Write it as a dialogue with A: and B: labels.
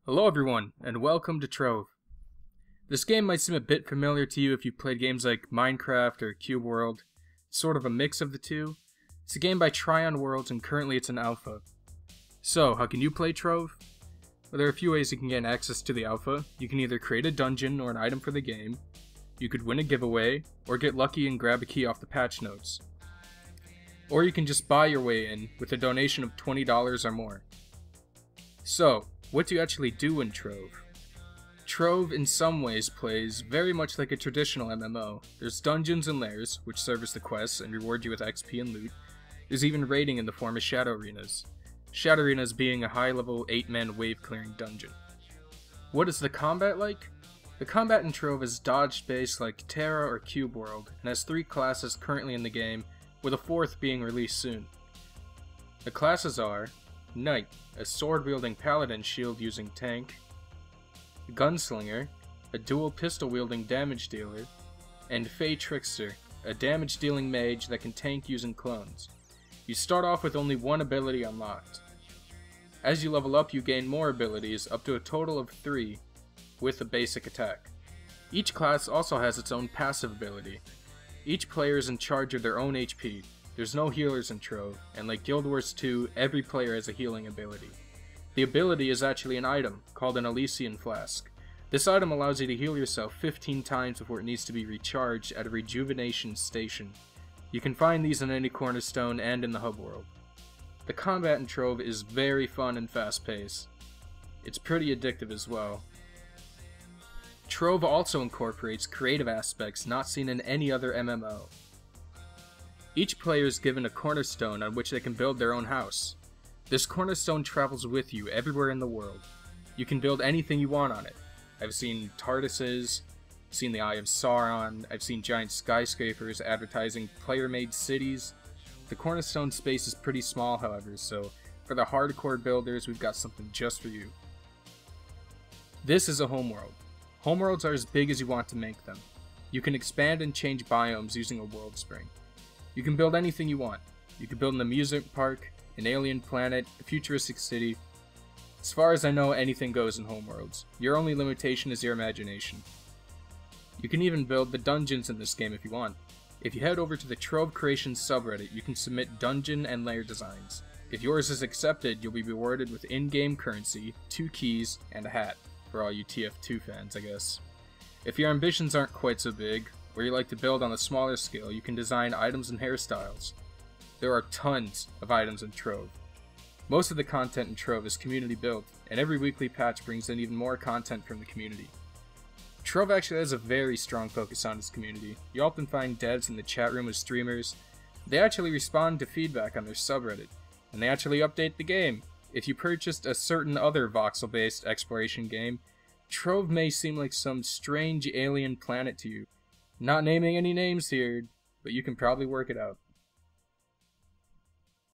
A: Hello everyone, and welcome to Trove. This game might seem a bit familiar to you if you've played games like Minecraft or Cube World. It's sort of a mix of the two. It's a game by Tryon Worlds and currently it's in alpha. So, how can you play Trove? Well, there are a few ways you can gain access to the alpha. You can either create a dungeon or an item for the game, you could win a giveaway, or get lucky and grab a key off the patch notes. Or you can just buy your way in with a donation of $20 or more. So, what do you actually do in Trove? Trove in some ways plays very much like a traditional MMO. There's dungeons and lairs, which serve as the quests and reward you with XP and loot. There's even raiding in the form of Shadow Arenas. Shadow Arenas being a high-level 8-man wave-clearing dungeon. What is the combat like? The combat in Trove is dodge-based like Terra or Cube World, and has 3 classes currently in the game, with a 4th being released soon. The classes are Knight, a sword-wielding paladin shield-using tank, Gunslinger, a dual pistol-wielding damage dealer, and Fey Trickster, a damage-dealing mage that can tank using clones. You start off with only 1 ability unlocked. As you level up, you gain more abilities, up to a total of 3, with a basic attack. Each class also has its own passive ability. Each player is in charge of their own HP. There's no healers in Trove, and like Guild Wars 2, every player has a healing ability. The ability is actually an item, called an Elysian Flask. This item allows you to heal yourself 15 times before it needs to be recharged at a rejuvenation station. You can find these in any cornerstone and in the hub world. The combat in Trove is very fun and fast-paced. It's pretty addictive as well. Trove also incorporates creative aspects not seen in any other MMO. Each player is given a cornerstone on which they can build their own house. This cornerstone travels with you everywhere in the world. You can build anything you want on it. I've seen TARDISes, seen the Eye of Sauron, I've seen giant skyscrapers advertising player-made cities. The cornerstone space is pretty small, however, so for the hardcore builders, we've got something just for you. This is a homeworld. Homeworlds are as big as you want to make them. You can expand and change biomes using a world spring. You can build anything you want. You can build an amusement park, an alien planet, a futuristic city. As far as I know, anything goes in homeworlds. Your only limitation is your imagination. You can even build the dungeons in this game if you want. If you head over to the Trove Creations subreddit, you can submit dungeon and lair designs. If yours is accepted, you'll be rewarded with in-game currency, 2 keys, and a hat. For all you TF2 fans, I guess. If your ambitions aren't quite so big, or you like to build on a smaller scale, you can design items and hairstyles. There are tons of items in Trove. Most of the content in Trove is community built, and every weekly patch brings in even more content from the community. Trove actually has a very strong focus on its community. You often find devs in the chat room with streamers. They actually respond to feedback on their subreddit, and they actually update the game. If you purchased a certain other Voxel Based Exploration game, Trove may seem like some strange alien planet to you. Not naming any names here, but you can probably work it out.